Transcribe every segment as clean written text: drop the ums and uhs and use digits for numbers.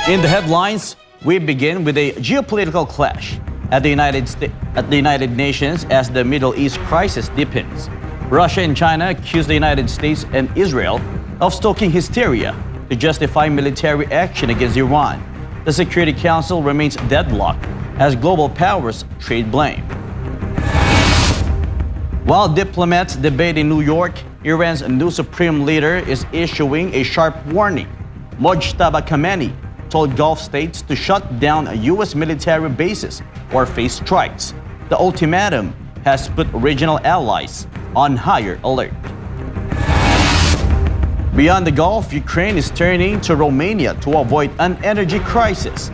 In the headlines, we begin with a geopolitical clash at the United Nations as the Middle East crisis deepens. Russia and China accuse the United States and Israel of stoking hysteria to justify military action against Iran. The Security Council remains deadlocked as global powers trade blame. While diplomats debate in New York, Iran's new supreme leader is issuing a sharp warning. Mojtaba Khamenei told Gulf states to shut down U.S. military bases or face strikes. The ultimatum has put regional allies on higher alert. Beyond the Gulf, Ukraine is turning to Romania to avoid an energy crisis.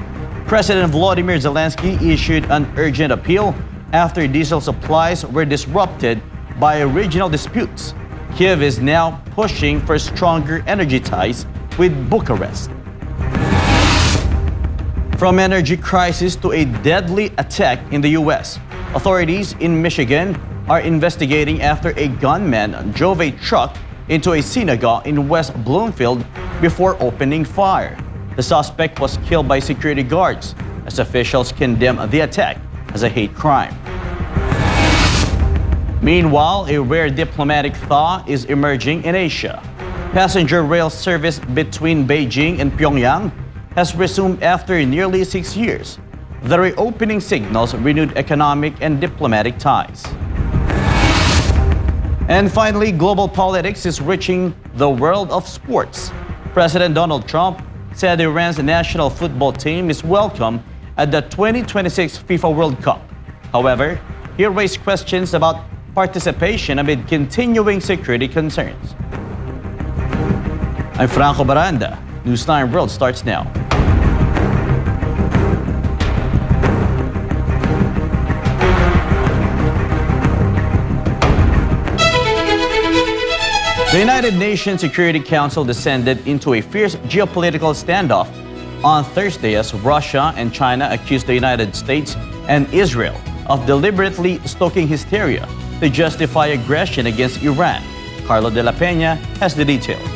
President Volodymyr Zelensky issued an urgent appeal after diesel supplies were disrupted by regional disputes. Kiev is now pushing for stronger energy ties with Bucharest. From energy crisis to a deadly attack in the U.S., authorities in Michigan are investigating after a gunman drove a truck into a synagogue in West Bloomfield before opening fire. The suspect was killed by security guards as officials condemn the attack as a hate crime. Meanwhile, a rare diplomatic thaw is emerging in Asia. Passenger rail service between Beijing and Pyongyang has resumed after nearly 6 years. The reopening signals renewed economic and diplomatic ties. And finally, global politics is reaching the world of sports. President Donald Trump said Iran's national football team is welcome at the 2026 FIFA World Cup. However, he raised questions about participation amid continuing security concerns. I'm Franco Baranda. Newsline World starts now. The United Nations Security Council descended into a fierce geopolitical standoff on Thursday as Russia and China accused the United States and Israel of deliberately stoking hysteria to justify aggression against Iran. Carlo de la Peña has the details.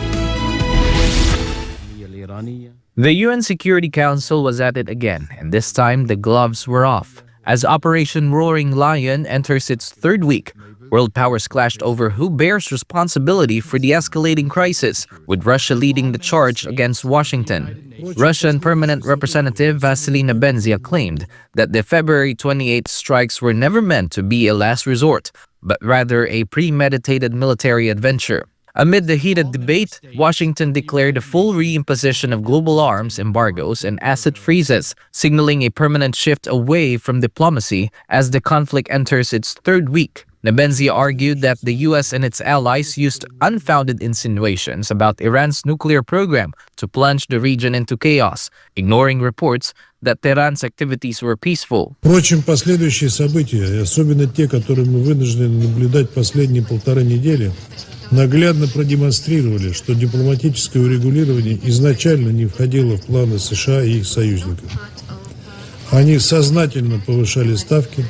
The UN Security Council was at it again, and this time the gloves were off. As Operation Roaring Lion enters its third week, world powers clashed over who bears responsibility for the escalating crisis, with Russia leading the charge against Washington. Russian Permanent Representative Vasilina Benzia claimed that the February 28 strikes were never meant to be a last resort, but rather a premeditated military adventure. Amid the heated debate, Washington declared a full reimposition of global arms embargoes and asset freezes, signaling a permanent shift away from diplomacy as the conflict enters its third week. Nebenzia argued that the U.S. and its allies used unfounded insinuations about Iran's nuclear program to plunge the region into chaos, ignoring reports that Tehran's activities were peaceful. Впрочем, последующие события, особенно те, которые мы вынуждены наблюдать последние 1,5 недели, наглядно продемонстрировали, что дипломатическое урегулирование изначально не входило в планы США и их союзников. Они сознательно повышали ставки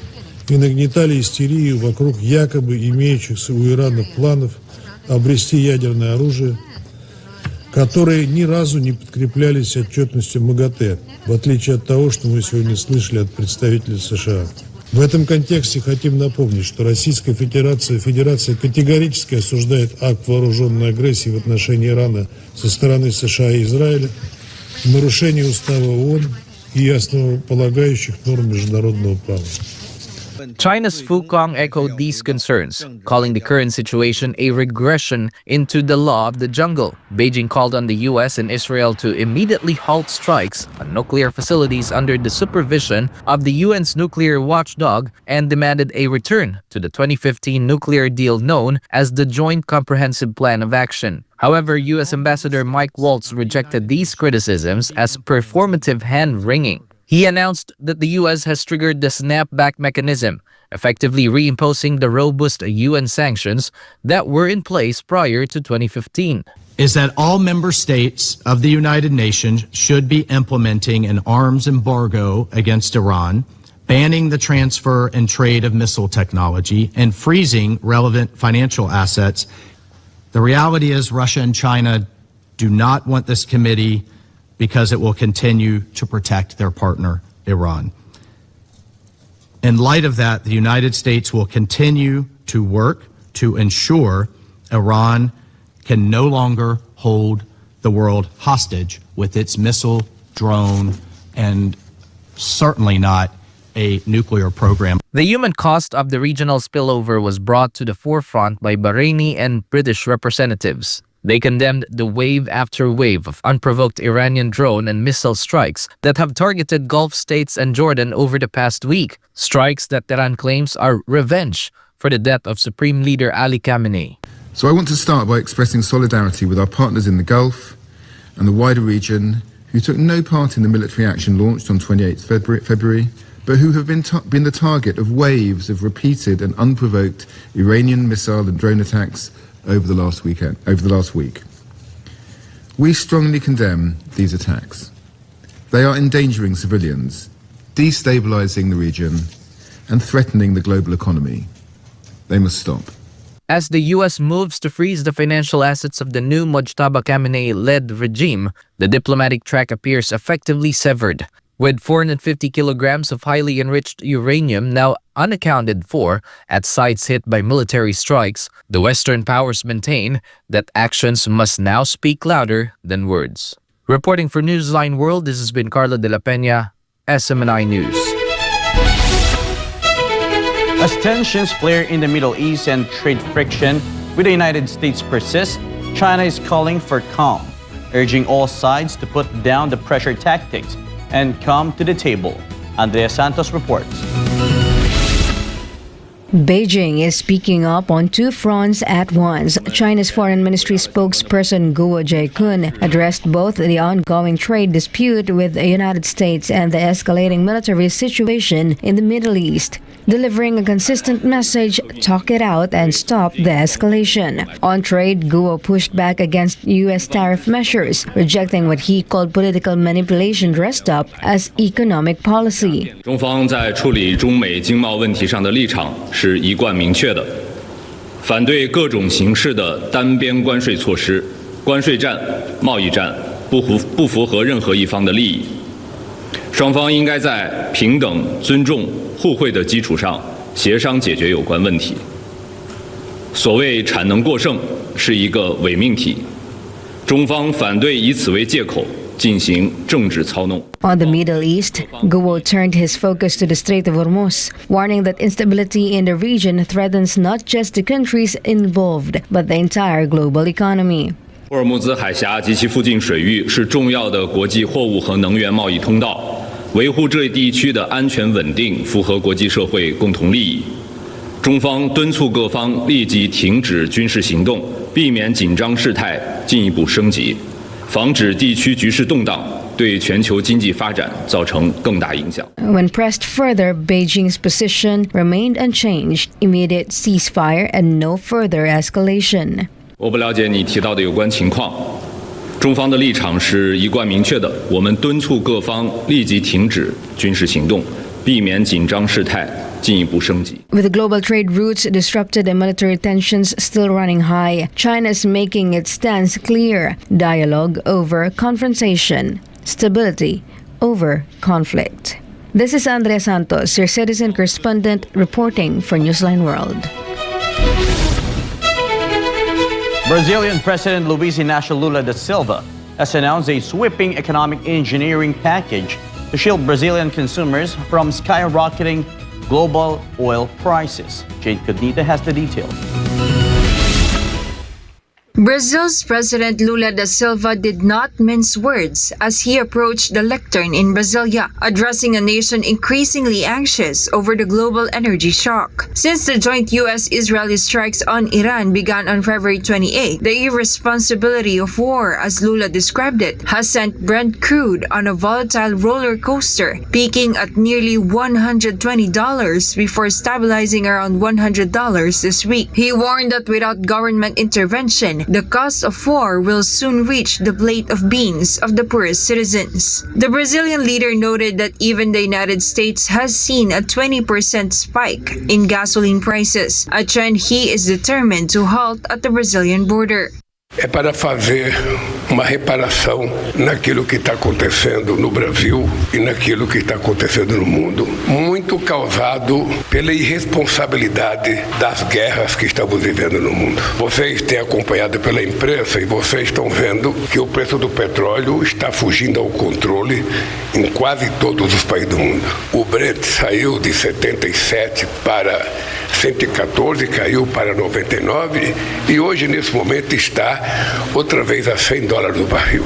и нагнетали истерию вокруг якобы имеющихся у Ирана планов обрести ядерное оружие, которые ни разу не подкреплялись отчетностью МАГАТЭ, в отличие от того, что мы сегодня слышали от представителей США. В этом контексте хотим напомнить, что Российская Федерация категорически осуждает акт вооруженной агрессии в отношении Ирана со стороны США и Израиля, нарушение Устава ООН и основополагающих норм международного права. China's Fu Kong echoed these concerns, calling the current situation a regression into the law of the jungle. Beijing called on the U.S. and Israel to immediately halt strikes on nuclear facilities under the supervision of the UN's nuclear watchdog and demanded a return to the 2015 nuclear deal known as the Joint Comprehensive Plan of Action. However, U.S. Ambassador Mike Waltz rejected these criticisms as performative hand-wringing. He announced that the U.S. has triggered the snapback mechanism, effectively reimposing the robust UN sanctions that were in place prior to 2015. Is that all member states of the United Nations should be implementing an arms embargo against Iran, banning the transfer and trade of missile technology, and freezing relevant financial assets. The reality is Russia and China do not want this committee because it will continue to protect their partner, Iran. In light of that, the United States will continue to work to ensure Iran can no longer hold the world hostage with its missile, drone, and certainly not a nuclear program. The human cost of the regional spillover was brought to the forefront by Bahraini and British representatives. They condemned the wave after wave of unprovoked Iranian drone and missile strikes that have targeted Gulf states and Jordan over the past week, strikes that Tehran claims are revenge for the death of Supreme Leader Ali Khamenei. So I want to start by expressing solidarity with our partners in the Gulf and the wider region who took no part in the military action launched on 28 February, but who have been the target of waves of repeated and unprovoked Iranian missile and drone attacks over the last week. We strongly condemn these attacks. They are endangering civilians, destabilizing the region, and threatening the global economy. They must stop. As the U.S. moves to freeze the financial assets of the new Mojtaba Khamenei-led regime, the diplomatic track appears effectively severed. With 450 kilograms of highly enriched uranium now unaccounted for at sites hit by military strikes, the Western powers maintain that actions must now speak louder than words. Reporting for Newsline World, this has been Carlo de la Peña, SMNI News. As tensions flare in the Middle East and trade friction with the United States persist, China is calling for calm, urging all sides to put down the pressure tactics and come to the table. Andrea Santos reports. Beijing is speaking up on two fronts at once. China's Foreign Ministry spokesperson Guo Jiakun addressed both the ongoing trade dispute with the United States and the escalating military situation in the Middle East, delivering a consistent message: talk it out and stop the escalation. On trade, Guo pushed back against U.S. tariff measures, rejecting what he called political manipulation dressed up as economic policy. 中方在处理中美经贸问题上的立场是一贯明确的，反对各种形式的单边关税措施、关税战、贸易战，不符合任何一方的利益。双方应该在平等、尊重、互惠的基础上协商解决有关问题。所谓产能过剩是一个伪命题，中方反对以此为借口进行政治操弄。 On the Middle East, Guo turned his focus to the Strait of Hormuz, warning that instability in the region threatens not just the countries involved, but the entire global economy. 霍尔木兹海峡及其附近水域是重要的国际货物和能源贸易通道，维护这一地区的安全稳定符合国际社会共同利益。中方敦促各方立即停止军事行动，避免紧张事态进一步升级，防止地区局势动荡，对全球经济发展造成更大影响。 When pressed further, Beijing's position remained unchanged: immediate ceasefire and no further escalation. 我不了解你提到的有关情况，中方的立场是一贯明确的，我们敦促各方立即停止军事行动，避免紧张事态进一步升级。 With global trade routes disrupted and military tensions still running high, China is making its stance clear: dialogue over confrontation, stability over conflict. This is Andrea Santos, your citizen correspondent, reporting for Newsline World. Brazilian President Luiz Inácio Lula da Silva has announced a sweeping economic engineering package to shield Brazilian consumers from skyrocketing global oil prices. Jade Cognita has the details. Brazil's President Lula da Silva did not mince words as he approached the lectern in Brasilia, addressing a nation increasingly anxious over the global energy shock. Since the joint U.S.-Israeli strikes on Iran began on February 28, the irresponsibility of war, as Lula described it, has sent Brent crude on a volatile roller coaster, peaking at nearly $120 before stabilizing around $100 this week. He warned that without government intervention, the cost of war will soon reach the plate of beans of the poorest citizens. The Brazilian leader noted that even the United States has seen a 20% spike in gasoline prices, a trend he is determined to halt at the Brazilian border. É para fazer uma reparação naquilo que está acontecendo no Brasil e naquilo que está acontecendo no mundo, muito causado pela irresponsabilidade das guerras que estamos vivendo no mundo. Vocês têm acompanhado pela imprensa e vocês estão vendo que o preço do petróleo está fugindo ao controle em quase todos os países do mundo. O Brent saiu de 77 para 114, caiu para 99 e hoje, nesse momento, está outra vez a $100 o barril.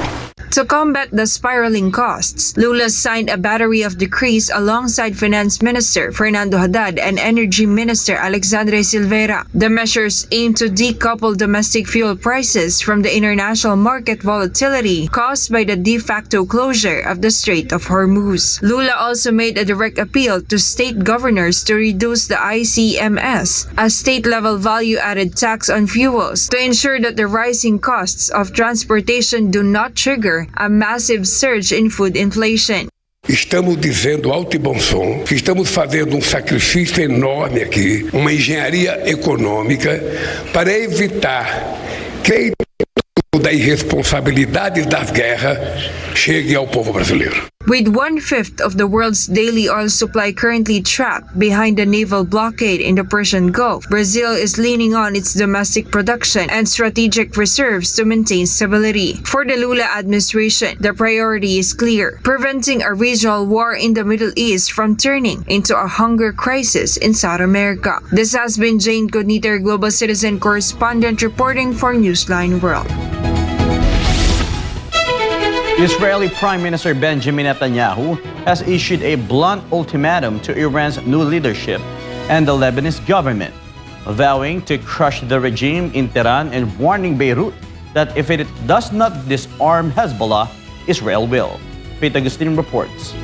To combat the spiraling costs, Lula signed a battery of decrees alongside Finance Minister Fernando Haddad and Energy Minister Alexandre Silveira. The measures aim to decouple domestic fuel prices from the international market volatility caused by the de facto closure of the Strait of Hormuz. Lula also made a direct appeal to state governors to reduce the ICMS, a state-level value-added tax on fuels, to ensure that the rising costs of transportation do not trigger a massive surge in food inflation. Estamos dizendo alto e bom som que estamos fazendo um sacrifício enorme aqui, uma engenharia econômica para evitar que da irresponsabilidade das guerras chegue ao povo brasileiro. With 1/5 of the world's daily oil supply currently trapped behind the naval blockade in the Persian Gulf, Brazil is leaning on its domestic production and strategic reserves to maintain stability. For the Lula administration, the priority is clear: preventing a regional war in the Middle East from turning into a hunger crisis in South America. This has been Jane Godniter, Global Citizen Correspondent, reporting for Newsline World. Israeli Prime Minister Benjamin Netanyahu has issued a blunt ultimatum to Iran's new leadership and the Lebanese government, vowing to crush the regime in Tehran and warning Beirut that if it does not disarm Hezbollah, Israel will. Pete Agustin reports.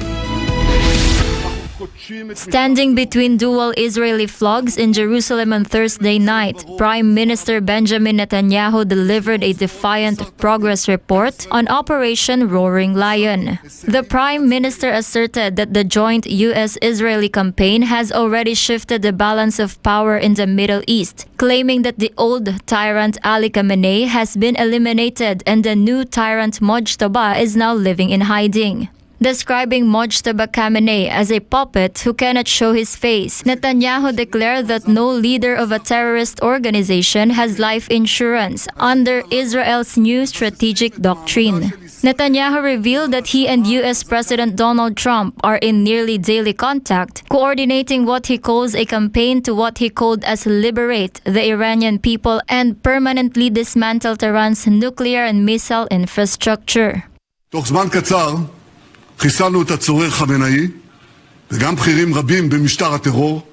Standing between dual Israeli flags in Jerusalem on Thursday night, Prime Minister Benjamin Netanyahu delivered a defiant progress report on Operation Roaring Lion. The Prime Minister asserted that the joint U.S.-Israeli campaign has already shifted the balance of power in the Middle East, claiming that the old tyrant Ali Khamenei has been eliminated and the new tyrant Mojtaba is now living in hiding. Describing Mojtaba Khamenei as a puppet who cannot show his face, Netanyahu declared that no leader of a terrorist organization has life insurance under Israel's new strategic doctrine. Netanyahu revealed that he and U.S. President Donald Trump are in nearly daily contact, coordinating what he calls a campaign to what he called as liberate the Iranian people and permanently dismantle Tehran's nuclear and missile infrastructure. חיסלנו את הצורר חמינאי וגם בכירים רבים במשטר הטרור.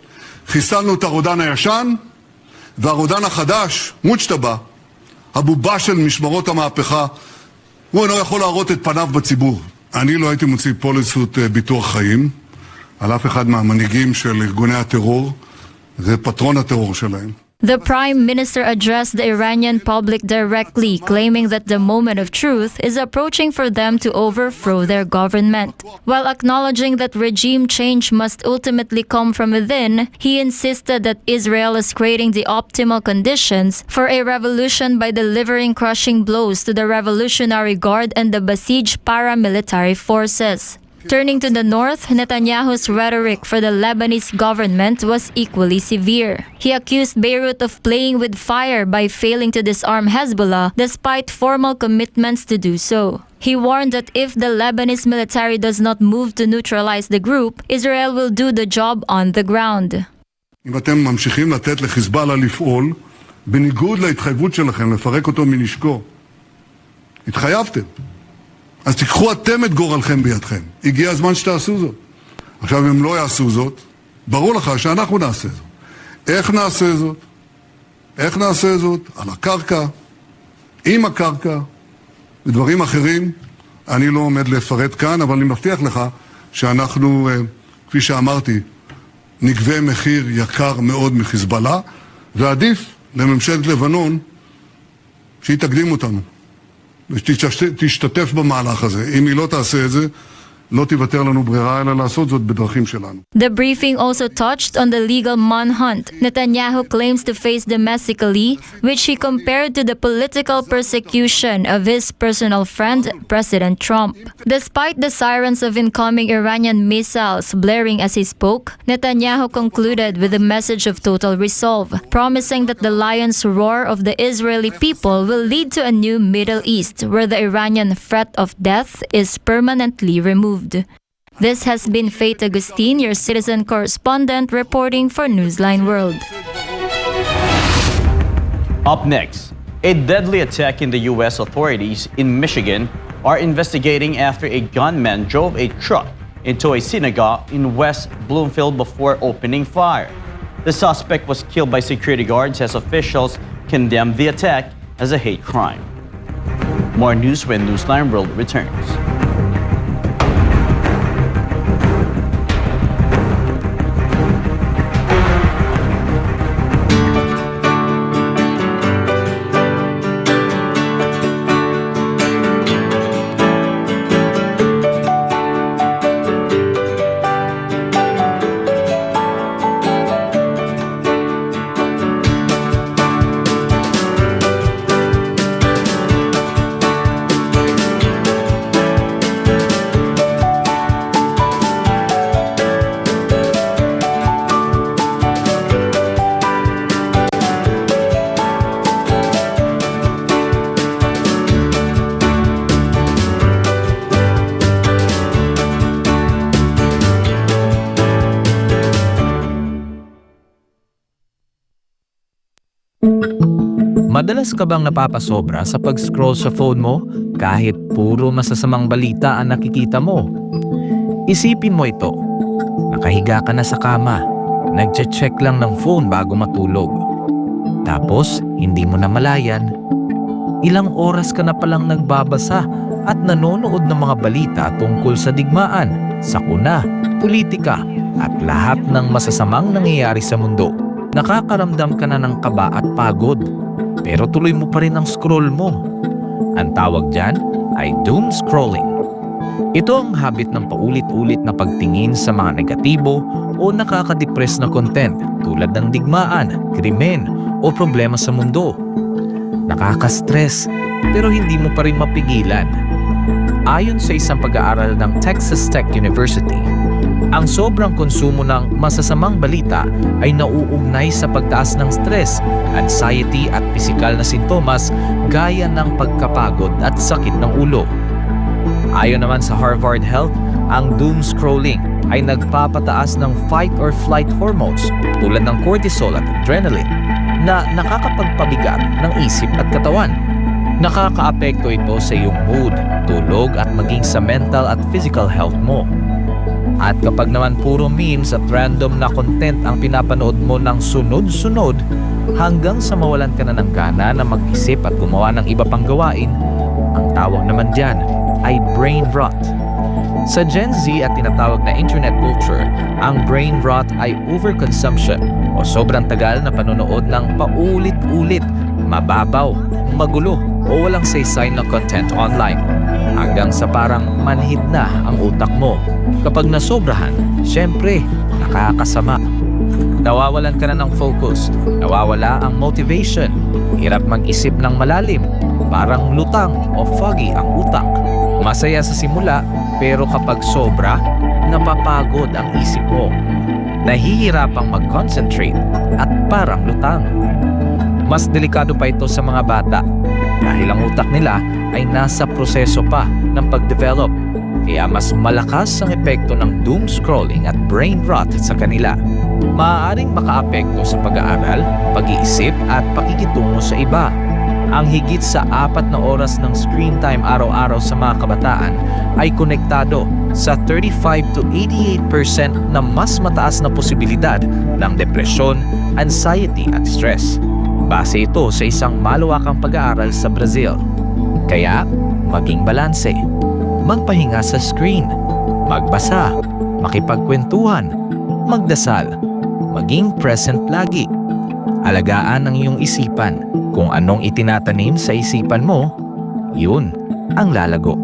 חיסלנו את הרודן הישן והרודן החדש, מוג'טבה, הבובה של משמרות המהפכה, הוא אינו יכול להראות את פניו בציבור. אני לא הייתי מוציא פוליסות ביטוח חיים על אף אחד מהמנהיגים של ארגוני הטרור ופטרון הטרור שלהם. The Prime Minister addressed the Iranian public directly, claiming that the moment of truth is approaching for them to overthrow their government. While acknowledging that regime change must ultimately come from within, he insisted that Israel is creating the optimal conditions for a revolution by delivering crushing blows to the Revolutionary Guard and the besieged paramilitary forces. Turning to the north, Netanyahu's rhetoric for the Lebanese government was equally severe. He accused Beirut of playing with fire by failing to disarm Hezbollah despite formal commitments to do so. He warned that if the Lebanese military does not move to neutralize the group, Israel will do the job on the ground. אם אתם ממשיכים לתת לחיזבאללה לפעול, בניגוד להתחייבות שלכם לפרק אותו מנשקו, התחייבתם. אז תיקחו אתם את גורלכם בידכם. הגיע הזמן שתעשו זאת. עכשיו, אם הם לא יעשו זאת, ברור לך שאנחנו נעשה זאת. איך נעשה זאת? איך נעשה זאת? על הקרקע, עם הקרקע, ודברים אחרים. אני לא עומד לפרט כאן, אבל אני מבטיח לך שאנחנו, כפי שאמרתי, נגבה מחיר יקר מאוד מחיזבאללה, ועדיף לממשלת לבנון שהיא תקדים אותנו. ושתשתתף במהלך הזה. אם היא לא תעשה את זה, לא תיוותר לנו ברירה אלא לעשות זאת בדרכים שלנו. The briefing also touched on the legal manhunt Netanyahu claims to face domestically, which he compared to the political persecution of his personal friend, President Trump. Despite the sirens of incoming Iranian missiles blaring as he spoke, Netanyahu concluded with a message of total resolve, promising that the lion's roar of the Israeli people will lead to a new Middle East where the Iranian threat of death is permanently removed. This has been Faith Agustin, your citizen correspondent, reporting for Newsline World. Up next, a deadly attack in the U.S. authorities in Michigan are investigating after a gunman drove a truck into a synagogue in West Bloomfield before opening fire. The suspect was killed by security guards as officials condemned the attack as a hate crime. More news when Newsline World returns. Madalas ka bang napapasobra sa pag-scroll sa phone mo kahit puro masasamang balita ang nakikita mo? Isipin mo ito. Nakahiga ka na sa kama, nagche-check lang ng phone bago matulog. Tapos, hindi mo na malayan, ilang oras ka na palang nagbabasa at nanonood ng mga balita tungkol sa digmaan, sakuna, politika, at lahat ng masasamang nangyayari sa mundo. Nakakaramdam ka na ng kaba at pagod, pero tuloy mo pa rin ang scroll mo. Ang tawag dyan ay doom scrolling. Ito ang habit ng paulit-ulit na pagtingin sa mga negatibo o nakakadepress na content tulad ng digmaan, krimen o problema sa mundo. Nakaka-stress pero hindi mo pa rin mapigilan. Ayon sa isang pag-aaral ng Texas Tech University, ang sobrang konsumo ng masasamang balita ay nauugnay sa pagtaas ng stress, anxiety at pisikal na sintomas gaya ng pagkapagod at sakit ng ulo. Ayon naman sa Harvard Health, ang doom scrolling ay nagpapataas ng fight or flight hormones tulad ng cortisol at adrenaline na nakakapagpabigat ng isip at katawan. Nakakaapekto ito sa iyong mood, tulog at maging sa mental at physical health mo. At kapag naman puro memes at random na content ang pinapanood mo ng sunod-sunod hanggang sa mawalan ka na ng gana na mag-isip at gumawa ng iba pang gawain, ang tawag naman dyan ay brain rot. Sa Gen Z at tinatawag na internet culture, ang brain rot ay overconsumption o sobrang tagal na panonood ng paulit-ulit, mababaw, magulo o walang saysay na content online hanggang sa parang manhid na ang utak mo. Kapag nasobrahan, syempre, nakakasama. Nawawalan ka na ng focus, nawawala ang motivation, hirap mag-isip ng malalim, parang lutang o foggy ang utak. Masaya sa simula, pero kapag sobra, napapagod ang isip mo. Nahihirapang mag-concentrate at parang lutang. Mas delikado pa ito sa mga bata dahil ang utak nila ay nasa proseso pa ng pag-develop. Kaya mas malakas ang epekto ng doom scrolling at brain rot sa kanila. Maaaring makaapekto sa pag-aaral, pag-iisip at pakikitungo sa iba. Ang higit sa 4 na oras ng screen time araw-araw sa mga kabataan ay konektado sa 35 to 88% na mas mataas na posibilidad ng depresyon, anxiety at stress. Base ito sa isang malawakang pag-aaral sa Brazil. Kaya, maging balanse. Magpahinga sa screen, magbasa, makipagkwentuhan, magdasal, maging present lagi. Alagaan ang iyong isipan. Kung anong itinatanim sa isipan mo, yun ang lalago.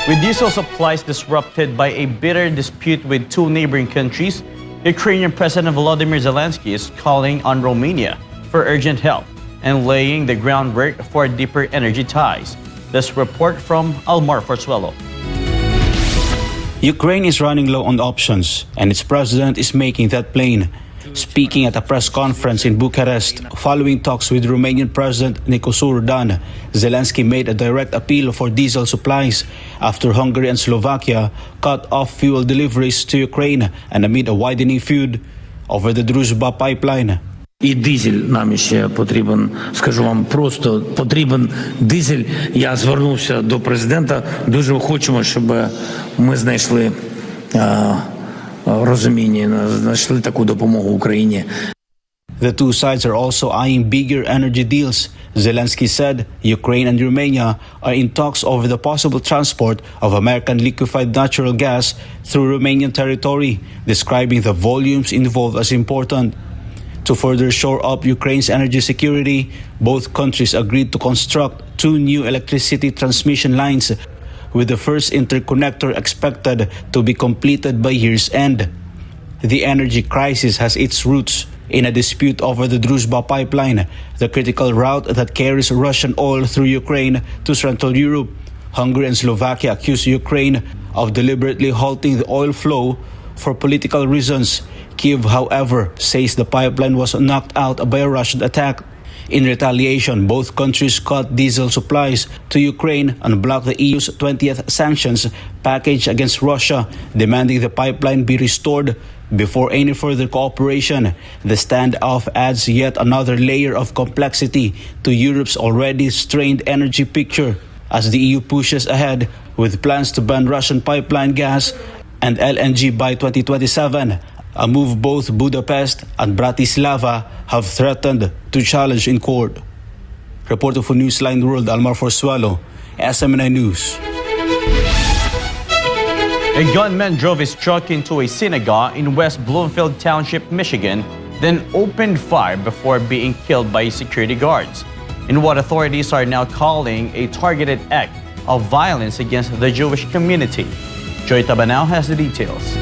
With diesel supplies disrupted by a bitter dispute with two neighboring countries, Ukrainian President Volodymyr Zelensky is calling on Romania for urgent help and laying the groundwork for deeper energy ties. This report from Almar Forzuelo. Ukraine is running low on options, and its president is making that plain. Speaking at a press conference in Bucharest following talks with Romanian President Nicolae Dan, Zelensky made a direct appeal for diesel supplies after Hungary and Slovakia cut off fuel deliveries to Ukraine and amid a widening feud over the Druzhba pipeline. І дизель нам ще потрібен, скажу вам просто, потрібен дизель. Я звернувся до президента, дуже хочемо, щоб ми знайшли розуміння, знайшли таку допомогу Україні. The two sides are also eyeing bigger energy deals. Zelensky said Ukraine and Romania are in talks over the possible transport of American liquefied natural gas through Romanian territory, describing the volumes involved as important. To further shore up Ukraine's energy security, both countries agreed to construct two new electricity transmission lines, with the first interconnector expected to be completed by year's end. The energy crisis has its roots in a dispute over the Druzhba pipeline, the critical route that carries Russian oil through Ukraine to Central Europe. Hungary and Slovakia accuse Ukraine of deliberately halting the oil flow for political reasons. Kyiv, however, says the pipeline was knocked out by a Russian attack. In retaliation, both countries cut diesel supplies to Ukraine and blocked the EU's 20th sanctions package against Russia, demanding the pipeline be restored before any further cooperation. The standoff adds yet another layer of complexity to Europe's already strained energy picture as the EU pushes ahead with plans to ban Russian pipeline gas and LNG by 2027. A move both Budapest and Bratislava have threatened to challenge in court. Reporter for Newsline World, Almar Forzuelo, SMNI News. A gunman drove his truck into a synagogue in West Bloomfield Township, Michigan, then opened fire before being killed by security guards, in what authorities are now calling a targeted act of violence against the Jewish community. Joy Tabanao has the details.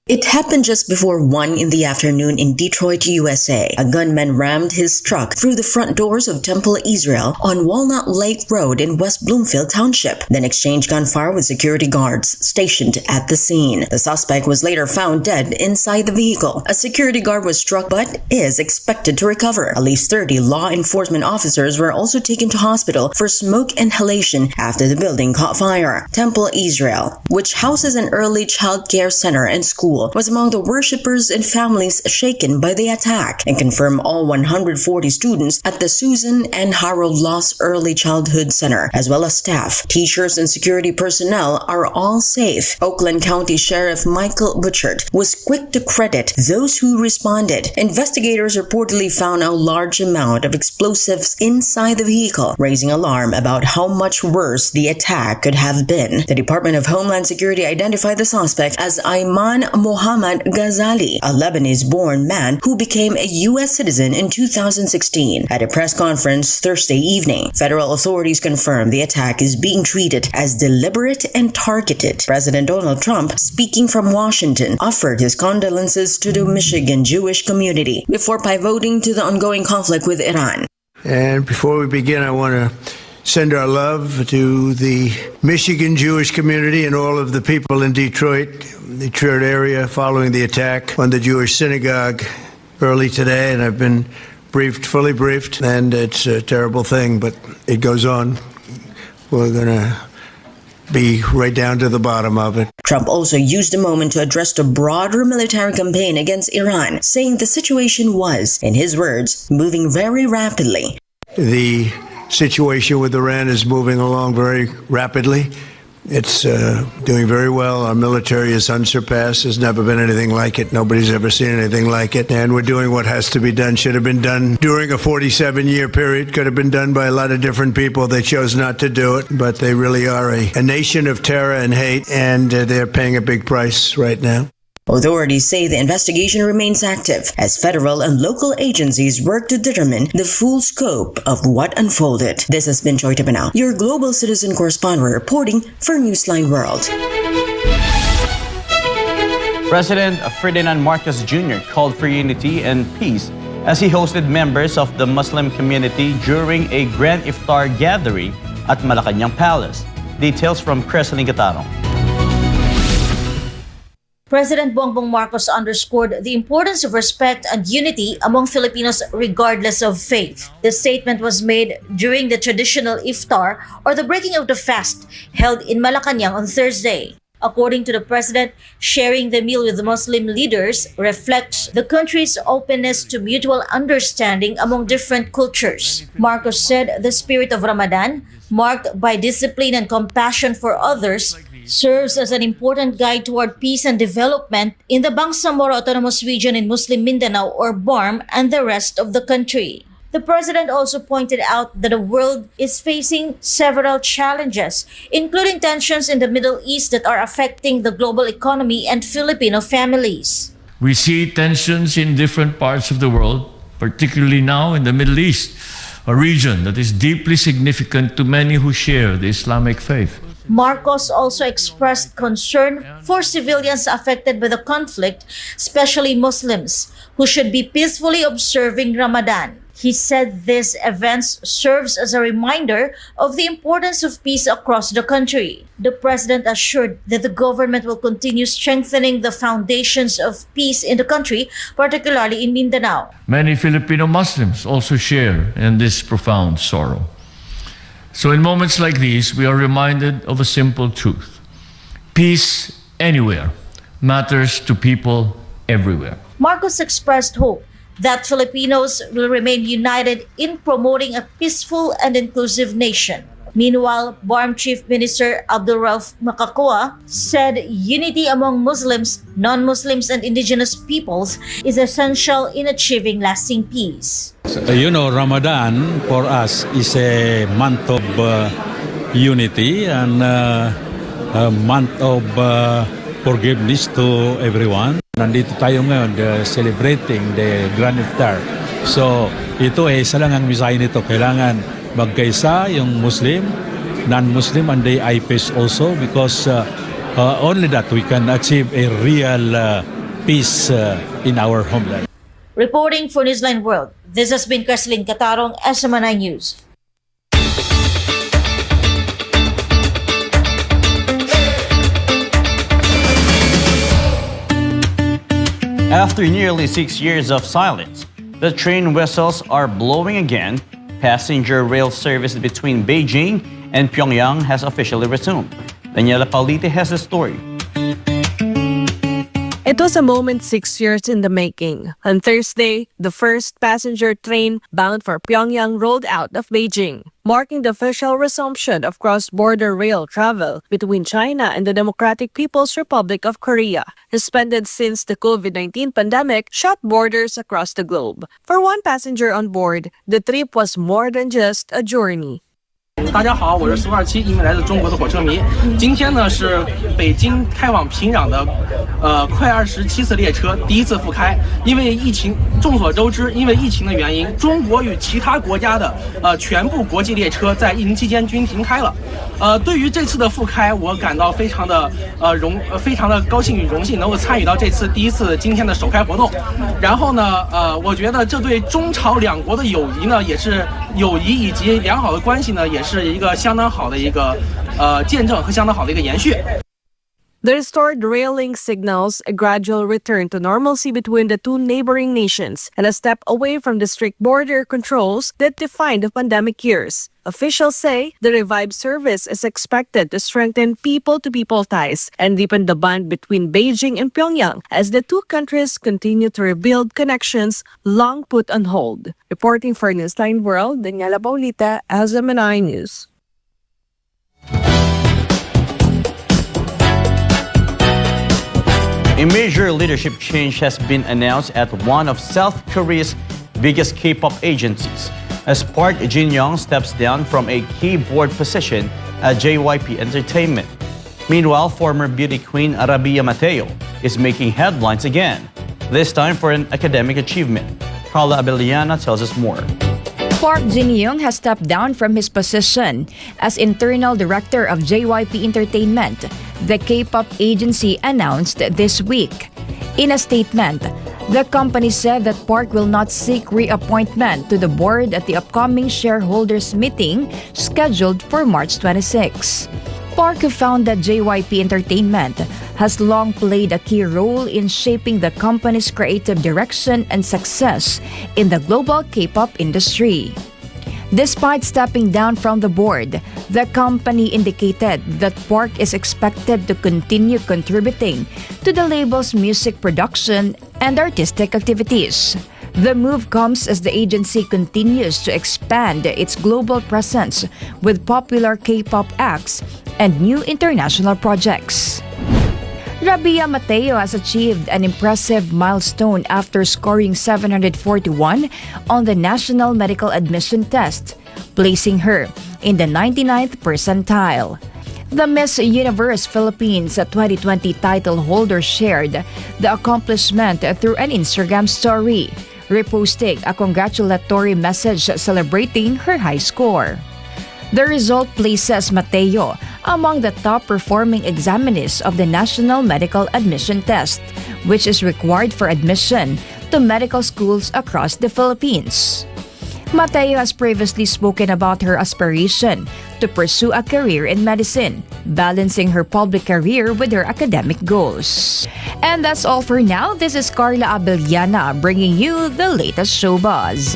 It happened just before 1 in the afternoon in Detroit, USA. A gunman rammed his truck through the front doors of Temple Israel on Walnut Lake Road in West Bloomfield Township, then exchanged gunfire with security guards stationed at the scene. The suspect was later found dead inside the vehicle. A security guard was struck but is expected to recover. At least 30 law enforcement officers were also taken to hospital for smoke inhalation after the building caught fire. Temple Israel, which houses an early child care center and school, was among the worshippers and families shaken by the attack, and confirmed all 140 students at the Susan and Harold Loss Early Childhood Center, as well as staff, teachers, and security personnel are all safe. Oakland County Sheriff Michael Butchert was quick to credit those who responded. Investigators reportedly found a large amount of explosives inside the vehicle, raising alarm about how much worse the attack could have been. The Department of Homeland Security identified the suspect as Ayman Mohammad Ghazali, a Lebanese-born man who became a U.S. citizen in 2016. At a press conference Thursday evening, federal authorities confirmed the attack is being treated as deliberate and targeted. President Donald Trump, speaking from Washington, offered his condolences to the Michigan Jewish community before pivoting to the ongoing conflict with Iran. And before we begin, I want to send our love to the Michigan Jewish community and all of the people in Detroit area following the attack on the Jewish synagogue early today. And I've been fully briefed, and it's a terrible thing, but it goes on. We're going to be right down to the bottom of it. Trump also used the moment to address the broader military campaign against Iran, saying the situation was, in his words, moving very rapidly. The situation with Iran is moving along very rapidly. It's doing very well. Our military is unsurpassed. There's never been anything like it. Nobody's ever seen anything like it. And we're doing what has to be done. Should have been done during a 47-year period. Could have been done by a lot of different people. They chose not to do it. But they really are a nation of terror and hate, and they're paying a big price right now. Authorities say the investigation remains active as federal and local agencies work to determine the full scope of what unfolded. This has been Joy Tabanao, your global citizen correspondent reporting for Newsline World. President Ferdinand Marcos Jr. called for unity and peace as he hosted members of the Muslim community during a grand iftar gathering at Malacanang Palace. Details from Creslin Catarong. President Bongbong Marcos underscored the importance of respect and unity among Filipinos regardless of faith. The statement was made during the traditional iftar, or the breaking of the fast, held in Malacanang on Thursday. According to the president, sharing the meal with the Muslim leaders reflects the country's openness to mutual understanding among different cultures. Marcos said the spirit of Ramadan, marked by discipline and compassion for others, serves as an important guide toward peace and development in the Bangsamoro Autonomous Region in Muslim Mindanao, or BARM, and the rest of the country. The president also pointed out that the world is facing several challenges, including tensions in the Middle East that are affecting the global economy and Filipino families. We see tensions in different parts of the world, particularly now in the Middle East, a region that is deeply significant to many who share the Islamic faith. Marcos also expressed concern for civilians affected by the conflict, especially Muslims, who should be peacefully observing Ramadan. He said this event serves as a reminder of the importance of peace across the country. The president assured that the government will continue strengthening the foundations of peace in the country, particularly in Mindanao. Many Filipino Muslims also share in this profound sorrow. So in moments like these, we are reminded of a simple truth. Peace anywhere matters to people everywhere. Marcos expressed hope that Filipinos will remain united in promoting a peaceful and inclusive nation. Meanwhile, BARM Chief Minister Abdul Rauf Makakua said unity among Muslims, non-Muslims, and indigenous peoples is essential in achieving lasting peace. Ramadan for us is a month of unity and a month of forgiveness to everyone. Nandito tayo ngayon celebrating the Grand Iftar. So ito isa lang ang mensahe nito. Kailangan magkaisa yung Muslim, non-Muslim, and they peace also, because only that we can achieve a real peace in our homeland. Reporting for Newsline World, this has been Creslin Catarong, SMNI News. After nearly 6 years of silence, the train whistles are blowing again. Passenger rail service between Beijing and Pyongyang has officially resumed. Daniela Paulite has the story. It was a moment 6 years in the making. On Thursday, the first passenger train bound for Pyongyang rolled out of Beijing, marking the official resumption of cross-border rail travel between China and the Democratic People's Republic of Korea, suspended since the COVID-19 pandemic shut borders across the globe. For one passenger on board, the trip was more than just a journey. 大家好，我是苏27，一名来自中国的火车迷。今天呢是北京开往平壤的快27次列车第一次复开。因为疫情，众所周知，因为疫情的原因，中国与其他国家的全部国际列车在疫情期间均停开了。对于这次的复开，我感到非常的高兴与荣幸，能够参与到这次第一次今天的首开活动。然后呢，我觉得这对中朝两国的友谊呢，也是友谊以及良好的关系呢，也是一个相当好的一个见证和相当好的一个延续。 The restored rail link signals a gradual return to normalcy between the two neighboring nations and a step away from the strict border controls that defined the pandemic years. Officials say the revived service is expected to strengthen people-to-people ties and deepen the bond between Beijing and Pyongyang as the two countries continue to rebuild connections long put on hold. Reporting for Newsline World, Daniela Paulita, SMNI News. A major leadership change has been announced at one of South Korea's biggest K-pop agencies, as Park Jin-young steps down from a key board position at JYP Entertainment. Meanwhile, former beauty queen Arabia Mateo is making headlines again, this time for an academic achievement. Carla Abellana tells us more. Park Jin-young has stepped down from his position as internal director of JYP Entertainment, the K-pop agency announced this week. In a statement, the company said that Park will not seek reappointment to the board at the upcoming shareholders meeting scheduled for March 26. Park, who founded JYP Entertainment, has long played a key role in shaping the company's creative direction and success in the global K-pop industry. Despite stepping down from the board, the company indicated that Park is expected to continue contributing to the label's music production and artistic activities. The move comes as the agency continues to expand its global presence with popular K-pop acts and new international projects. Rabia Mateo has achieved an impressive milestone after scoring 741 on the National Medical Admission Test, placing her in the 99th percentile. The Miss Universe Philippines 2020 title holder shared the accomplishment through an Instagram story, reposting a congratulatory message celebrating her high score. The result places Mateo among the top-performing examinees of the National Medical Admission Test, which is required for admission to medical schools across the Philippines. Mateo has previously spoken about her aspiration to pursue a career in medicine, balancing her public career with her academic goals. And that's all for now. This is Carla Abellana bringing you the latest show buzz.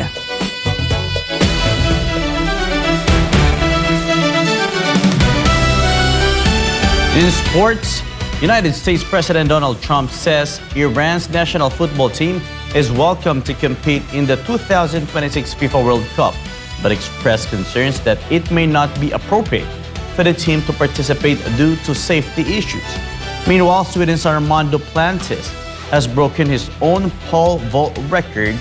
In sports, United States President Donald Trump says Iran's national football team is welcome to compete in the 2026 FIFA World Cup, but expressed concerns that it may not be appropriate for the team to participate due to safety issues. Meanwhile, Sweden's Armando Plantis has broken his own pole vault record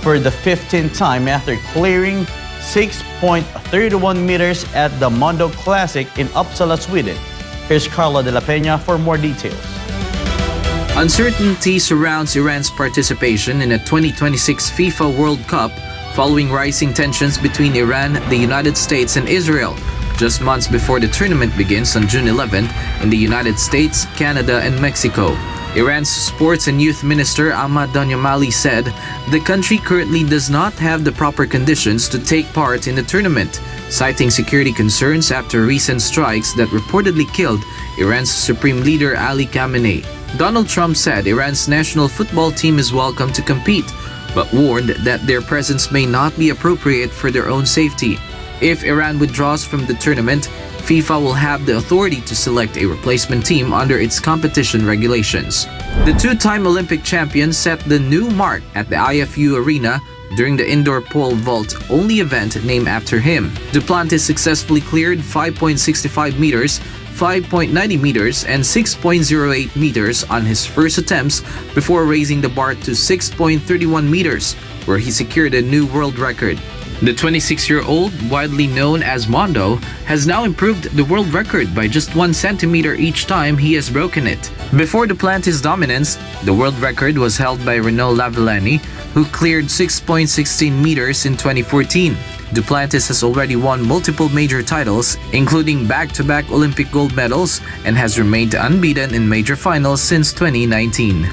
for the 15th time after clearing 6.31 meters at the Mondo Classic in Uppsala, Sweden. Here's Carla de la Peña for more details. Uncertainty surrounds Iran's participation in the 2026 FIFA World Cup following rising tensions between Iran, the United States, and Israel, just months before the tournament begins on June 11th in the United States, Canada, and Mexico. Iran's Sports and Youth Minister Ahmad Danyamali said the country currently does not have the proper conditions to take part in the tournament, citing security concerns after recent strikes that reportedly killed Iran's Supreme Leader Ali Khamenei. Donald Trump said Iran's national football team is welcome to compete, but warned that their presence may not be appropriate for their own safety. If Iran withdraws from the tournament, FIFA will have the authority to select a replacement team under its competition regulations. The two-time Olympic champion set the new mark at the IFU Arena during the indoor pole vault only event named after him. Duplantis successfully cleared 5.65 meters, 5.90 meters, and 6.08 meters on his first attempts before raising the bar to 6.31 meters, where he secured a new world record. The 26-year-old, widely known as Mondo, has now improved the world record by just 1 centimeter each time he has broken it. Before Duplantis' dominance, the world record was held by Renaud Lavillenie, who cleared 6.16 meters in 2014. Duplantis has already won multiple major titles, including back-to-back Olympic gold medals, and has remained unbeaten in major finals since 2019.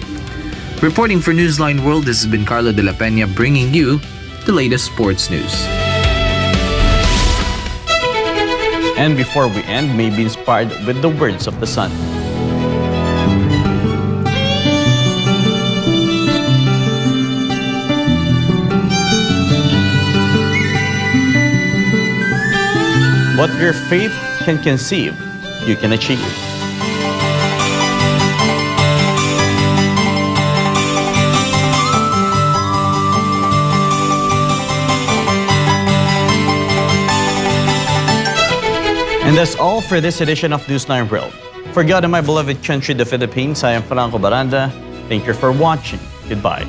Reporting for Newsline World, this has been Carla de la Peña bringing you the latest sports news. And before we end, may be inspired with the words of the sun. What your faith can conceive, you can achieve. And that's all for this edition of Newsline World. For God and my beloved country, the Philippines, I am Franco Baranda. Thank you for watching. Goodbye.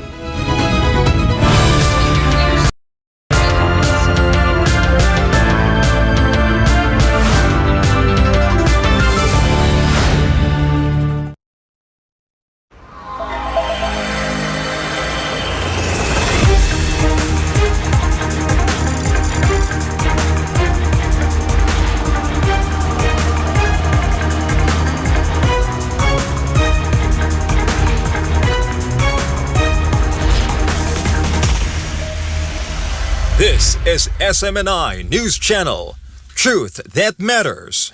is SMNI News Channel. Truth that matters.